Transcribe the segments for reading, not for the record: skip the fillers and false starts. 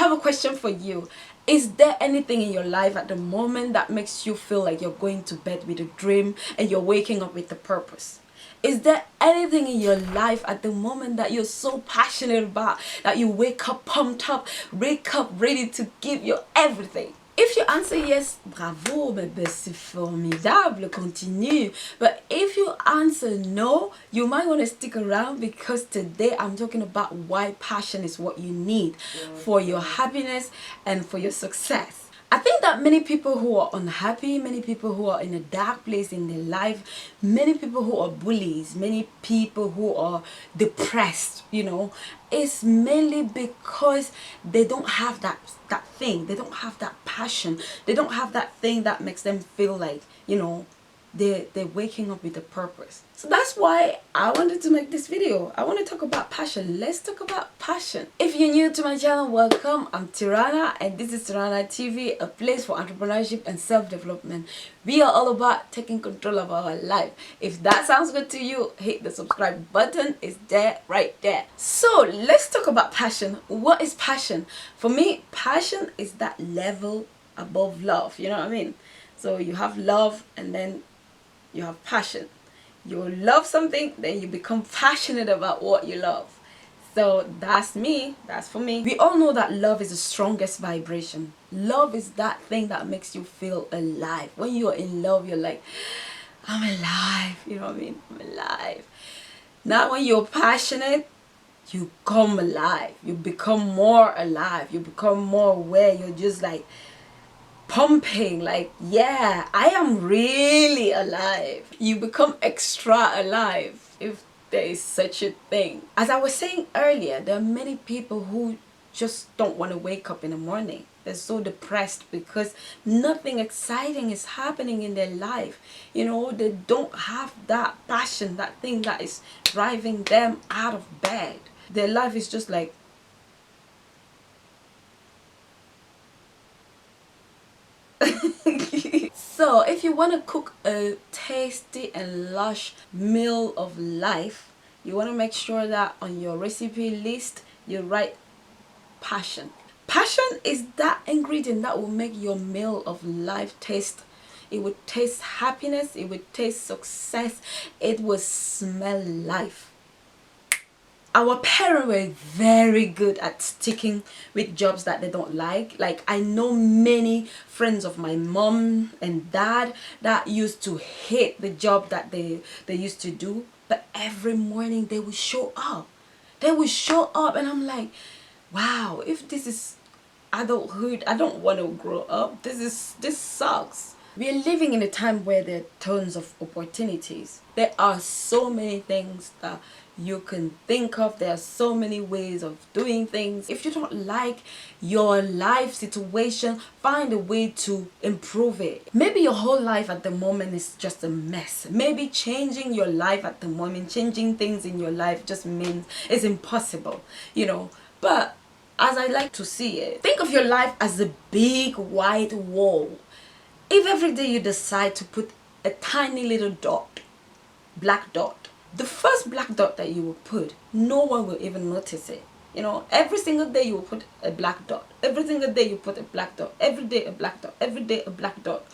have a question for you. Is there anything in your life at the moment that makes you feel like you're going to bed with a dream and you're waking up with a purpose? Is there anything in your life at the moment that you're so passionate about that you wake up pumped up, wake up ready to give your everything? If you answer yes, bravo, c'est formidable, continue. But if you answer no, you might want to stick around, because today I'm talking about why passion is what you need for your happiness and for your success. I think that many people who are unhappy, many people who are in a dark place in their life, many people who are bullies, many people who are depressed, it's mainly because they don't have that thing. They don't have that passion. They don't have that thing that makes them feel like, they're waking up with a purpose. So that's why I wanted to make this video. I want to talk about passion. Let's talk about passion. If you're new to my channel, welcome. I'm Tyrana, and this is Tyrana TV, a place for entrepreneurship and self-development. We are all about taking control of our life. If that sounds good to you, hit the subscribe button. It's there, right there. So let's talk about passion. What is passion? For me, passion is that level above love. You know what I mean? So you have love, and then you have passion. You love something, then you become passionate about what you love. So that's me. That's for me. We all know that love is the strongest vibration. Love is that thing that makes you feel alive. When you're in love, you're like, I'm alive. You know what I mean? I'm alive. Now when you're passionate, you come alive. You become more alive. You become more aware. You're just like pumping, like, yeah, I am really alive. You become extra alive, if there is such a thing. As I was saying earlier, there are many people who just don't want to wake up in the morning. They're so depressed because nothing exciting is happening in their life. They don't have that passion, that thing that is driving them out of bed. Their life is just like, so if you want to cook a tasty and lush meal of life, you want to make sure that on your recipe list you write passion. Passion is that ingredient that will make your meal of life taste. It would taste happiness, it would taste success, it would smell life. Our parents were very good at sticking with jobs that they don't like. Like, I know many friends of my mom and dad that used to hate the job that they used to do, but every morning they would show up. They would show up, and I'm like, wow, if this is adulthood, I don't want to grow up. This sucks. We are living in a time where there are tons of opportunities. There are so many things that you can think of. There are so many ways of doing things. If you don't like your life situation, find a way to improve it. Maybe your whole life at the moment is just a mess. Maybe changing your life at the moment, changing things in your life just means it's impossible, But as I like to see it, think of your life as a big white wall. If every day you decide to put a tiny little dot, black dot, the first black dot that you will put, no one will even notice it. Every single day you will put a black dot. Every single day you put a black dot. Every day a black dot. Every day a black dot.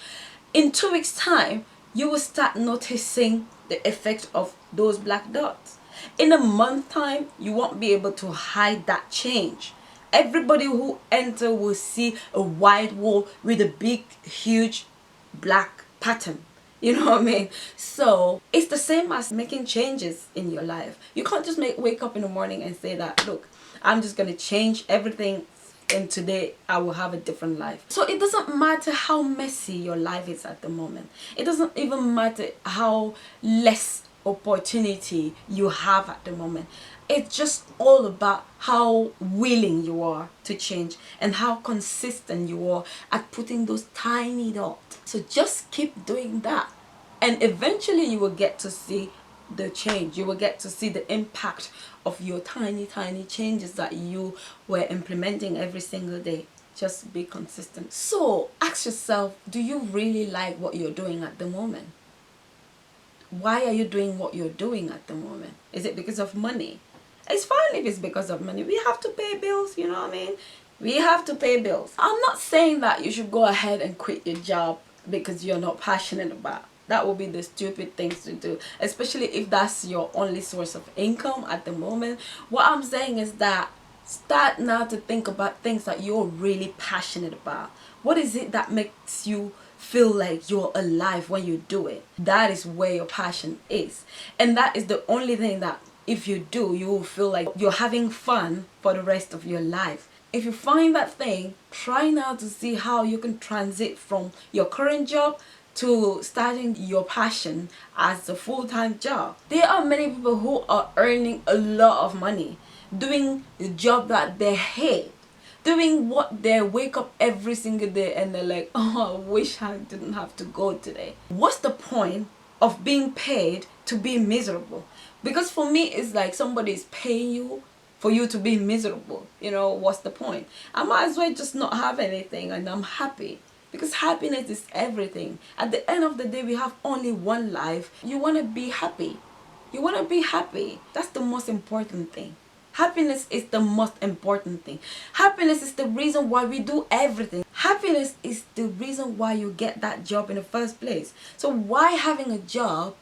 In 2 weeks' time, you will start noticing the effect of those black dots. In a month time, you won't be able to hide that change. Everybody who enter will see a white wall with a big, huge black pattern. You know what I mean? So it's the same as making changes in your life. You can't just wake up in the morning and say that, look, I'm just going to change everything, and today I will have a different life. So it doesn't matter how messy your life is at the moment. It doesn't even matter how less opportunity you have at the moment. It's just all about how willing you are to change and how consistent you are at putting those tiny dots. So just keep doing that, and eventually you will get to see the change. You will get to see the impact of your tiny changes that you were implementing every single day. Just be consistent. So ask yourself, do you really like what you're doing at the moment? Why are you doing what you're doing at the moment? Is it because of money? It's fine if it's because of money. We have to pay bills, you know what I mean? We have to pay bills. I'm not saying that you should go ahead and quit your job because you're not passionate about. That will be the stupid things to do, especially if that's your only source of income at the moment. What I'm saying is that start now to think about things that you're really passionate about. What is it that makes you feel like you're alive when you do it? That is where your passion is. And that is the only thing that if you do, you will feel like you're having fun for the rest of your life. If you find that thing, try now to see how you can transit from your current job to starting your passion as a full-time job. There are many people who are earning a lot of money doing the job that they hate, doing what they wake up every single day and they're like, oh, I wish I didn't have to go today. What's the point of being paid to be miserable? Because for me, it's like somebody's paying you for you to be miserable. You know, what's the point? I might as well just not have anything and I'm happy. Because happiness is everything. At the end of the day, we have only one life. You want to be happy. You want to be happy. That's the most important thing. Happiness is the most important thing. Happiness is the reason why we do everything. Happiness is the reason why you get that job in the first place. So why having a job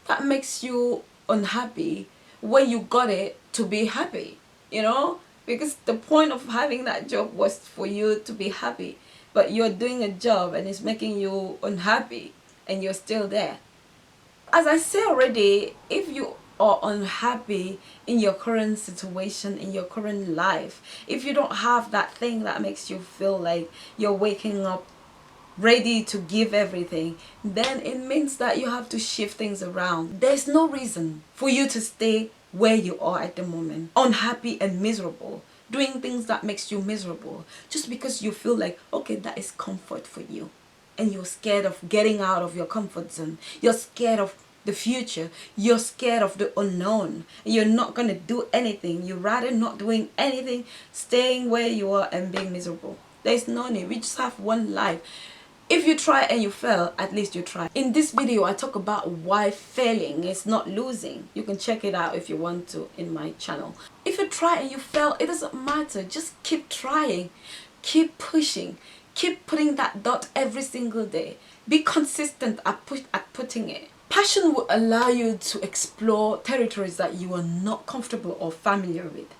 that makes you unhappy when you got it to be happy? You know? Because the point of having that job was for you to be happy. But you're doing a job and it's making you unhappy and you're still there. As I say already, if you are unhappy in your current situation, in your current life, if you don't have that thing that makes you feel like you're waking up ready to give everything, then it means that you have to shift things around. There's no reason for you to stay where you are at the moment, unhappy and miserable, doing things that makes you miserable, just because you feel like, okay, that is comfort for you. And you're scared of getting out of your comfort zone. You're scared of the future. You're scared of the unknown. You're not going to do anything. You're rather not doing anything, staying where you are and being miserable. There's no need. We just have one life. If you try and you fail, at least you try. In this video, I talk about why failing is not losing. You can check it out if you want to in my channel. If you try and you fail, it doesn't matter. Just keep trying. Keep pushing. Keep putting that dot every single day. Be consistent at putting it. Passion will allow you to explore territories that you are not comfortable or familiar with.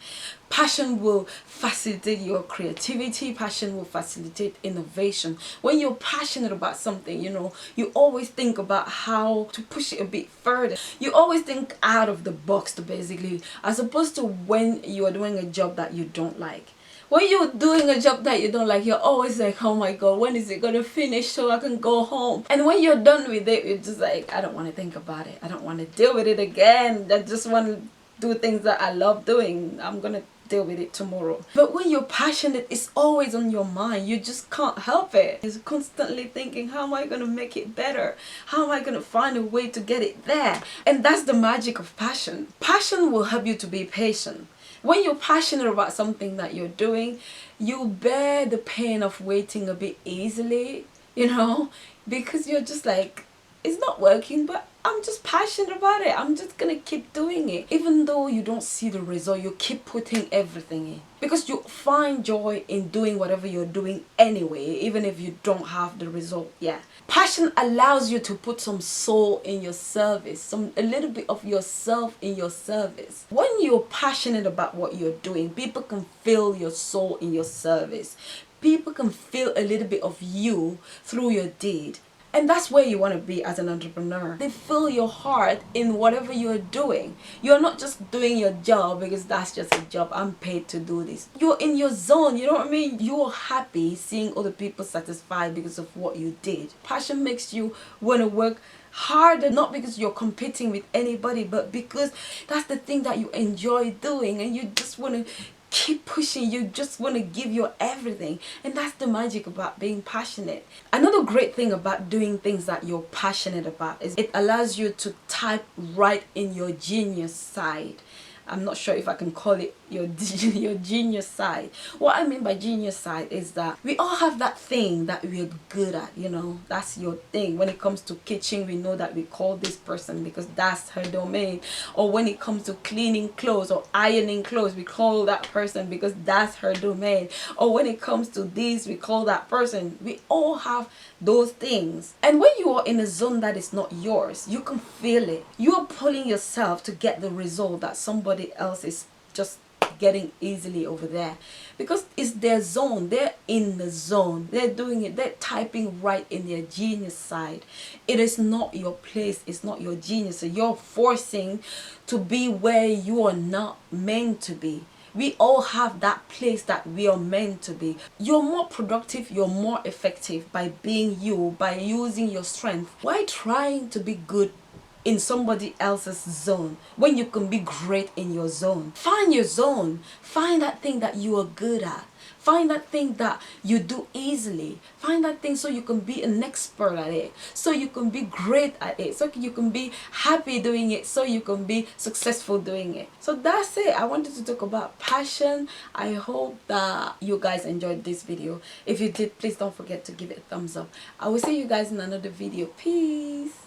Passion will facilitate your creativity. Passion will facilitate innovation. When you're passionate about something, you know, you always think about how to push it a bit further. You always think out of the box to basically, as opposed to when you are doing a job that you don't like. When you're doing a job that you don't like, you're always like, oh my god, when is it gonna finish so I can go home? And when you're done with it, you're just like, I don't want to think about it. I don't want to deal with it again. I just want to do things that I love doing. I'm gonna deal with it tomorrow. But when you're passionate, it's always on your mind. You just can't help it. You're constantly thinking, how am I gonna make it better? How am I gonna find a way to get it there? And that's the magic of passion. Passion will help you to be patient. When you're passionate about something that you're doing, you bear the pain of waiting a bit easily, you know, because you're just like, it's not working, but I'm just passionate about it. I'm just gonna keep doing it. Even though you don't see the result, you keep putting everything in. Because you find joy in doing whatever you're doing anyway, even if you don't have the result yet. Passion allows you to put some soul in your service, a little bit of yourself in your service. When you're passionate about what you're doing, people can feel your soul in your service. People can feel a little bit of you through your deed. And that's where you want to be as an entrepreneur. They feel your heart in whatever you're doing. You're not just doing your job because that's just a job. I'm paid to do this. You're in your zone, you know what I mean? You're happy seeing other people satisfied because of what you did. Passion makes you want to work harder, not because you're competing with anybody, but because that's the thing that you enjoy doing and you just want to keep pushing. You just want to give your everything, and that's the magic about being passionate. Another great thing about doing things that you're passionate about is it allows you to type right in your genius side. I'm not sure if I can call it your your genius side. What I mean by genius side is that we all have that thing that we're good at, you know. That's your thing. When it comes to kitchen, we know that we call this person because that's her domain. Or when it comes to cleaning clothes or ironing clothes, we call that person because that's her domain. Or when it comes to this, we call that person. We all have those things. And when you are in a zone that is not yours, you can feel it. You are pulling yourself to get the result that somebody else is just getting easily over there, because it's their zone. They're in the zone, they're doing it, they're typing right in their genius side. It is not your place, it's not your genius. So you're forcing to be where you are not meant to be. We all have that place that we are meant to be. You're more productive, you're more effective by being you, by using your strength. Why trying to be good in somebody else's zone when you can be great in your zone? Find your zone. Find that thing that you are good at. Find that thing that you do easily. Find that thing so you can be an expert at it, so you can be great at it, so you can be happy doing it, so you can be successful doing it. So that's it. I wanted to talk about passion. I hope that you guys enjoyed this video. If you did, please don't forget to give it a thumbs up. I will see you guys in another video. Peace.